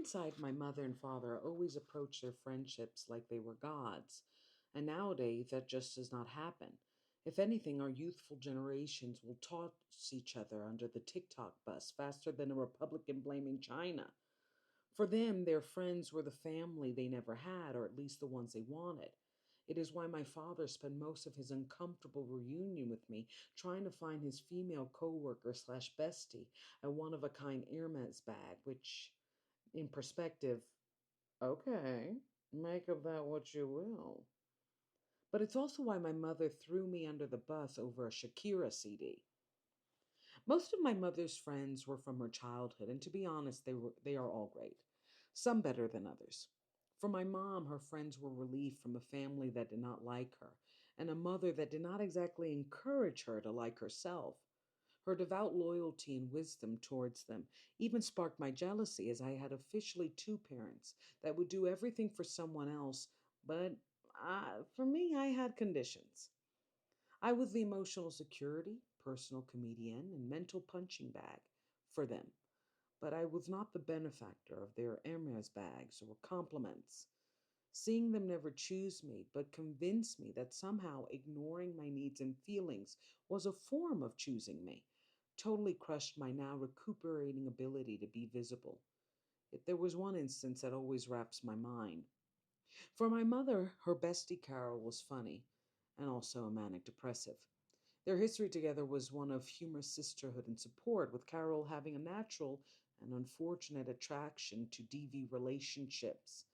hindsight, my mother and father always approached their friendships like they were gods. And nowadays, that just does not happen. If anything, our youthful generations will toss each other under the TikTok bus faster than a Republican blaming China. For them, their friends were the family they never had, or at least the ones they wanted. It is why my father spent most of his uncomfortable reunion with me trying to find his female coworker slash bestie a one of a kind Hermes bag, which, in perspective, okay, make of that what you will. But it's also why my mother threw me under the bus over a Shakira CD. Most of my mother's friends were from her childhood, and to be honest, they are all great. Some better than others. For my mom, her friends were relief from a family that did not like her, and a mother that did not exactly encourage her to like herself. Her devout loyalty and wisdom towards them even sparked my jealousy, as I had officially two parents that would do everything for someone else, but for me, I had conditions. I was the emotional security, personal comedian, and mental punching bag for them, but I was not the benefactor of their Hermes bags or compliments. Seeing them never choose me, but convince me that somehow ignoring my needs and feelings was a form of choosing me, totally crushed my now recuperating ability to be visible. Yet there was one instance that always wraps my mind. For my mother, her bestie Carol was funny and also a manic depressive. Their history together was one of humorous sisterhood and support, with Carol having a natural and unfortunate attraction to DV relationships.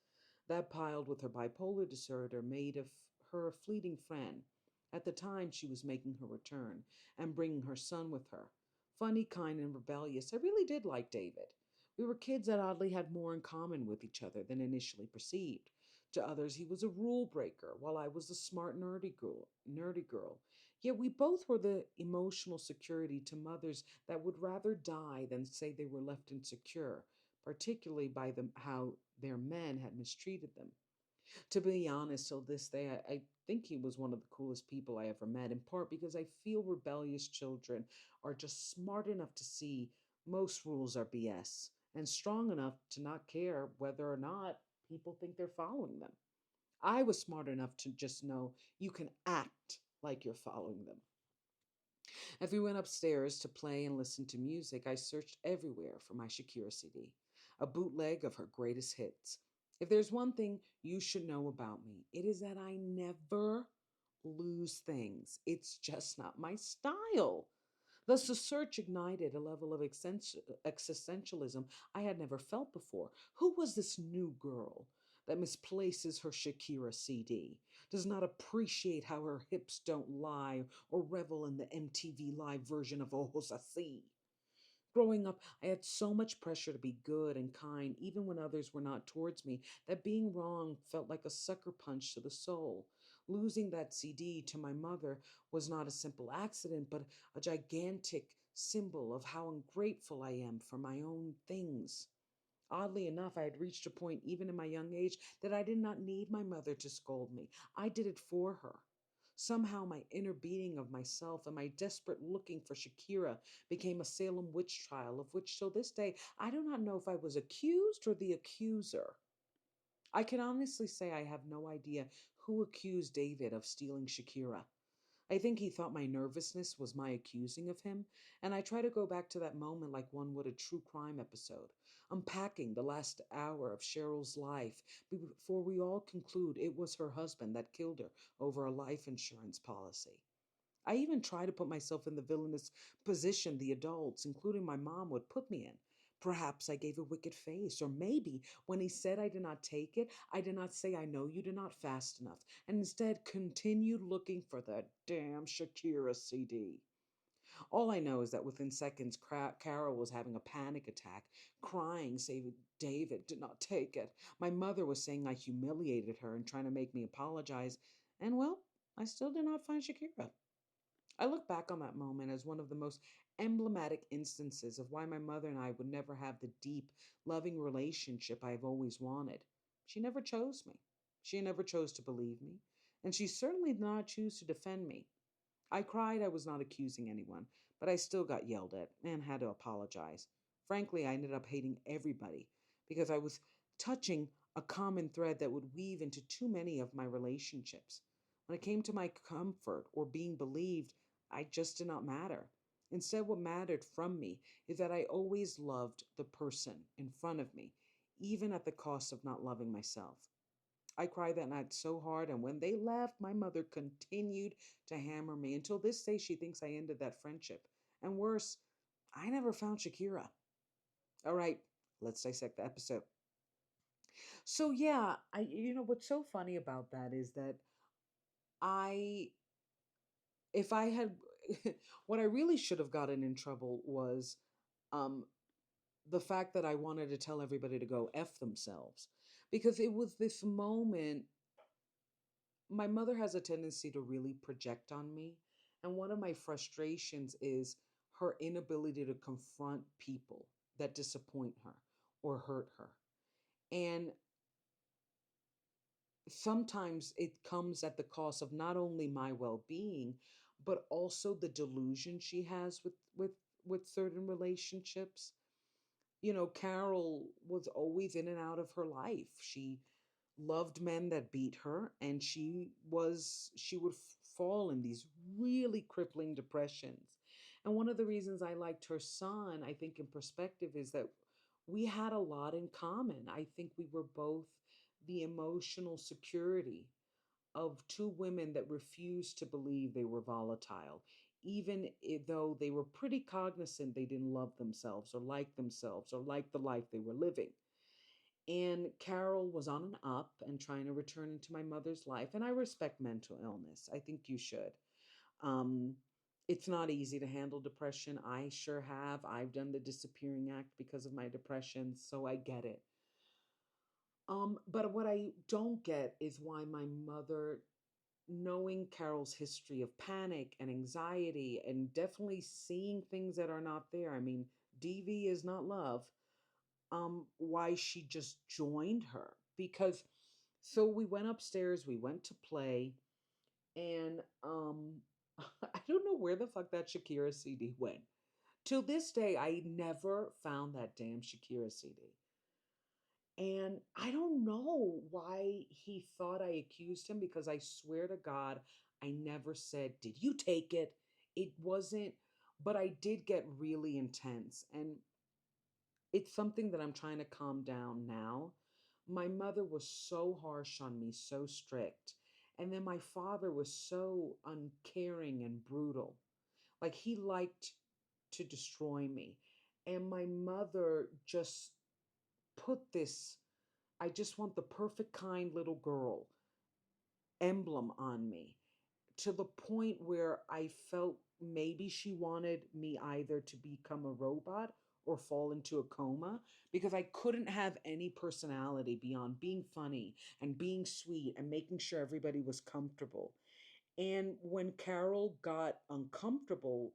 That, piled with her bipolar disorder, made of her a fleeting friend. At the time, she was making her return and bringing her son with her. Funny, kind, and rebellious, I really did like David. We were kids that oddly had more in common with each other than initially perceived. To others, he was a rule breaker, while I was the smart, nerdy girl. Yet we both were the emotional security to mothers that would rather die than say they were left insecure, particularly by how their men had mistreated them. To be honest, till this day, I think he was one of the coolest people I ever met, in part because I feel rebellious children are just smart enough to see most rules are BS and strong enough to not care whether or not people think they're following them. I was smart enough to just know you can act like you're following them. As we went upstairs to play and listen to music, I searched everywhere for my Shakira CD, a bootleg of her greatest hits. If there's one thing you should know about me, it is that I never lose things. It's just not my style. Thus, the search ignited a level of existentialism I had never felt before. Who was this new girl that misplaces her Shakira CD, does not appreciate how her hips don't lie, or revel in the MTV Live version of Ojos Así? Growing up, I had so much pressure to be good and kind, even when others were not towards me, that being wrong felt like a sucker punch to the soul. Losing that CD to my mother was not a simple accident, but a gigantic symbol of how ungrateful I am for my own things. Oddly enough, I had reached a point, even in my young age, that I did not need my mother to scold me. I did it for her. Somehow, my inner being of myself and my desperate looking for Shakira became a Salem witch trial, of which till this day I do not know if I was accused or the accuser. I can honestly say I have no idea who accused David of stealing Shakira. I think he thought my nervousness was my accusing of him, and I try to go back to that moment like one would a true crime episode, unpacking the last hour of Cheryl's life before we all conclude it was her husband that killed her over a life insurance policy. I even try to put myself in the villainous position the adults, including my mom, would put me in. Perhaps I gave a wicked face, or maybe when he said I did not take it, I did not say I know you did not fast enough, and instead continued looking for that damn Shakira CD. All I know is that within seconds, Carol was having a panic attack, crying, saying David did not take it. My mother was saying I humiliated her and trying to make me apologize, and well, I still did not find Shakira. I look back on that moment as one of the most emblematic instances of why my mother and I would never have the deep, loving relationship I have always wanted. She never chose me. She never chose to believe me. And she certainly did not choose to defend me. I cried I was not accusing anyone, but I still got yelled at and had to apologize. Frankly, I ended up hating everybody because I was touching a common thread that would weave into too many of my relationships. When it came to my comfort or being believed, I just did not matter. Instead, what mattered from me is that I always loved the person in front of me, even at the cost of not loving myself. I cried that night so hard, and when they left, my mother continued to hammer me. Until this day, she thinks I ended that friendship. And worse, I never found Shakira. All right, let's dissect the episode. So yeah, what's so funny about that is that I if I had what I really should have gotten in trouble was um the fact that I wanted to tell everybody to go F themselves. Because it was this moment, my mother has a tendency to really project on me. And one of my frustrations is her inability to confront people that disappoint her or hurt her. And sometimes it comes at the cost of not only my well-being, but also the delusion she has with certain relationships. Carol was always in and out of her life. She loved men that beat her, and she would fall in these really crippling depressions. And one of the reasons I liked her son, I think in perspective, is that we had a lot in common. I think we were both the emotional security of two women that refused to believe they were volatile, even though they were pretty cognizant they didn't love themselves or like the life they were living. And Carol was on an up and trying to return into my mother's life. And I respect mental illness. I think you should. Um, it's not easy to handle depression. I sure have. I've done the disappearing act because of my depression, so I get it. But what I don't get is why my mother, knowing Carol's history of panic and anxiety and definitely seeing things that are not there. I mean, DV is not love. Why she just joined her. Because so we went upstairs, we went to play, and I don't know where the fuck that Shakira CD went. Till this day, I never found that damn Shakira CD. And I don't know why he thought I accused him, because I swear to God, I never said, "Did you take it?" It wasn't, but I did get really intense. And it's something that I'm trying to calm down now. My mother was so harsh on me, so strict. And then my father was so uncaring and brutal. Like he liked to destroy me. And my mother just put this I just want the perfect kind little girl emblem on me, to the point where I felt maybe she wanted me either to become a robot or fall into a coma, because I couldn't have any personality beyond being funny and being sweet and making sure everybody was comfortable. And when Carol got uncomfortable,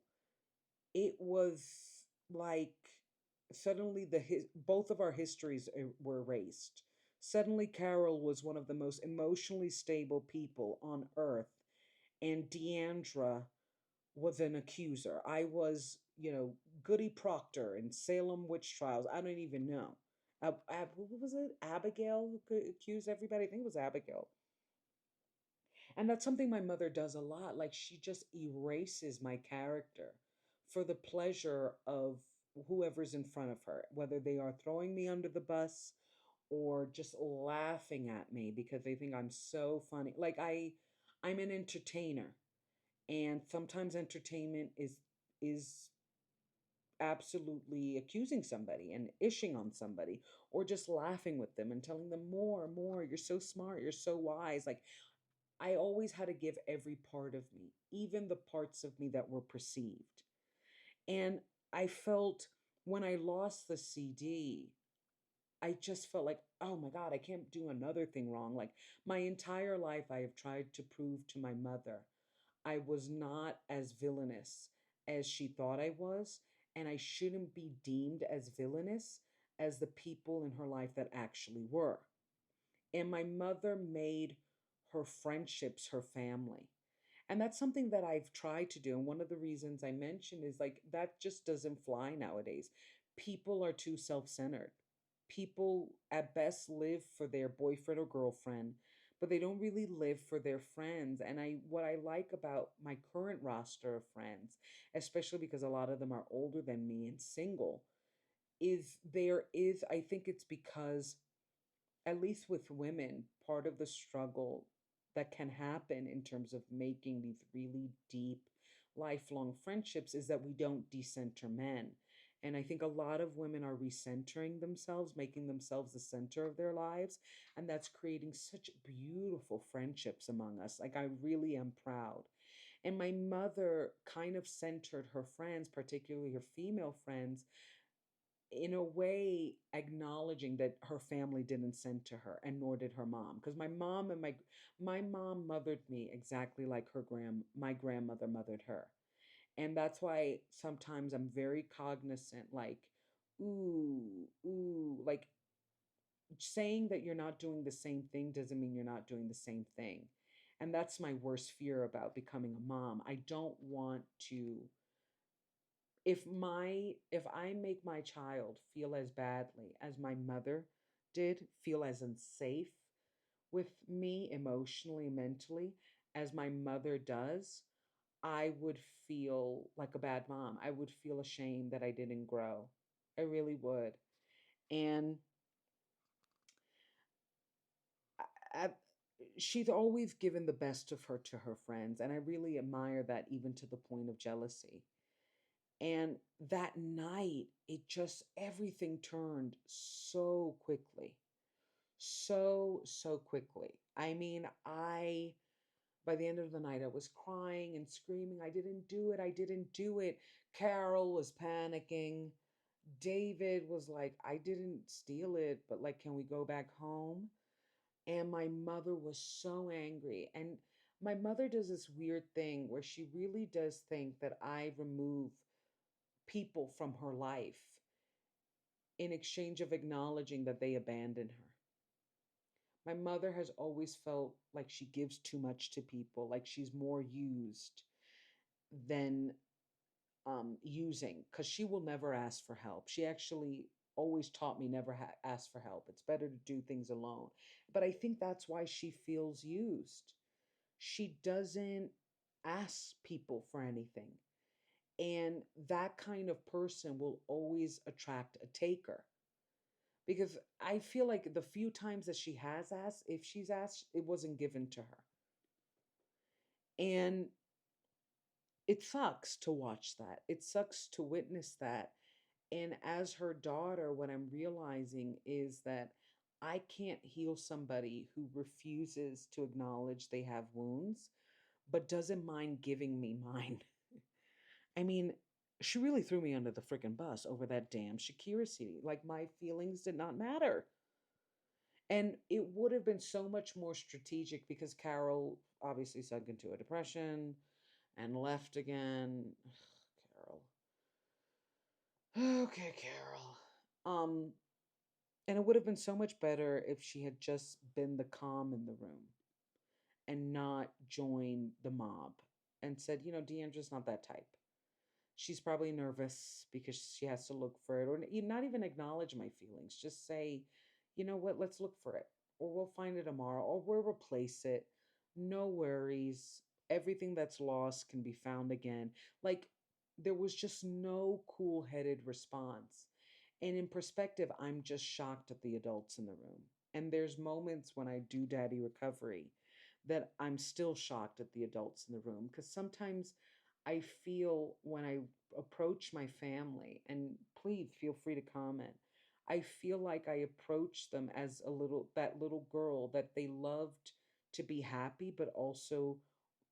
it was like suddenly both of our histories were erased. Suddenly, Carol was one of the most emotionally stable people on earth, and Deandra was an accuser. I was, Goody Proctor in Salem witch trials. I don't even know. What was it? Abigail who could accuse everybody. I think it was Abigail. And that's something my mother does a lot. Like she just erases my character for the pleasure of whoever's in front of her, whether they are throwing me under the bus or just laughing at me because they think I'm so funny. I'm an entertainer, and sometimes entertainment is absolutely accusing somebody and ishing on somebody, or just laughing with them and telling them more, you're so smart, you're so wise. Like I always had to give every part of me, even the parts of me that were perceived. And I felt when I lost the CD, I just felt like, oh my God, I can't do another thing wrong. Like my entire life, I have tried to prove to my mother I was not as villainous as she thought I was, and I shouldn't be deemed as villainous as the people in her life that actually were. And my mother made her friendships her family. And that's something that I've tried to do. And one of the reasons I mentioned is like that just doesn't fly nowadays. People are too self centered. people at best live for their boyfriend or girlfriend, but they don't really live for their friends. And I what I like about my current roster of friends, especially because a lot of them are older than me and single, is there is I think it's because, at least with women, part of the struggle that can happen in terms of making these really deep, lifelong friendships is that we don't decenter men. And I think a lot of women are recentering themselves, making themselves the center of their lives. And that's creating such beautiful friendships among us. Like, I really am proud. And my mother kind of centered her friends, particularly her female friends, in a way acknowledging that her family didn't send to her, and nor did her mom, because my mom mothered me exactly like my grandmother mothered her. And that's why sometimes I'm very cognizant, like, ooh, like, saying that you're not doing the same thing doesn't mean you're not doing the same thing. And that's my worst fear about becoming a mom. I don't want to, if I make my child feel as badly as my mother did, feel as unsafe with me emotionally, mentally, as my mother does, I would feel like a bad mom. I would feel ashamed that I didn't grow. I really would. And I, she's always given the best of her to her friends, and I really admire that, even to the point of jealousy. And that night, it just, everything turned so quickly. So quickly. I mean, by the end of the night, I was crying and screaming, I didn't do it. I didn't do it. Carol was panicking. David was like, I didn't steal it, but like, can we go back home? And my mother was so angry. And my mother does this weird thing where she really does think that I remove people from her life in exchange of acknowledging that they abandoned her. My mother has always felt like she gives too much to people, like she's more used than using, because she will never ask for help. She actually always taught me never ask for help. It's better to do things alone. But I think that's why she feels used. She doesn't ask people for anything. And that kind of person will always attract a taker, because I feel like the few times that she has asked, if she's asked, it wasn't given to her. And it sucks to watch that. It sucks to witness that. And as her daughter, what I'm realizing is that I can't heal somebody who refuses to acknowledge they have wounds, but doesn't mind giving me mine. I mean, she really threw me under the freaking bus over that damn Shakira CD. Like, my feelings did not matter. And it would have been so much more strategic, because Carol obviously sunk into a depression and left again. Carol. Okay, Carol. Um, and it would have been so much better if she had just been the calm in the room and not joined the mob and said, Deandra's not that type. She's probably nervous because she has to look for it, or not even acknowledge my feelings. Just say, you know what, let's look for it, or we'll find it tomorrow, or we'll replace it. No worries. Everything that's lost can be found again. Like, there was just no cool headed response. And in perspective, I'm just shocked at the adults in the room. And there's moments when I do daddy recovery that I'm still shocked at the adults in the room, because sometimes I feel when I approach my family, and please feel free to comment, I feel like I approach them as that little girl that they loved to be happy, but also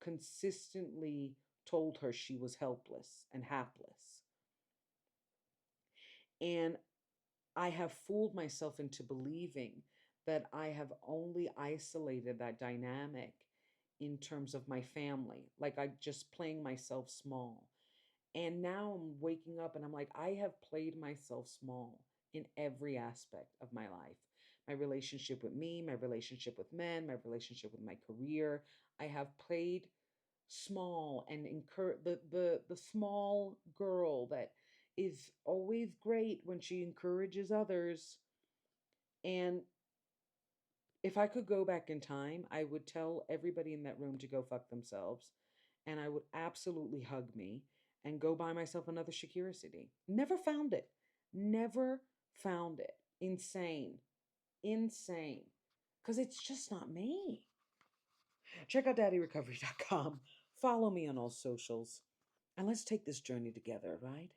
consistently told her she was helpless and hapless. And I have fooled myself into believing that I have only isolated that dynamic in terms of my family. Like, I just playing myself small. And now I'm waking up and I'm like, I have played myself small in every aspect of my life. My relationship with me, my relationship with men, my relationship with my career. I have played small and the small girl that is always great when she encourages others, And if I could go back in time, I would tell everybody in that room to go fuck themselves. And I would absolutely hug me and go buy myself another Shakira CD. Never found it. Never found it. Insane. Insane. Because it's just not me. Check out daddyrecovery.com. Follow me on all socials. And let's take this journey together, right?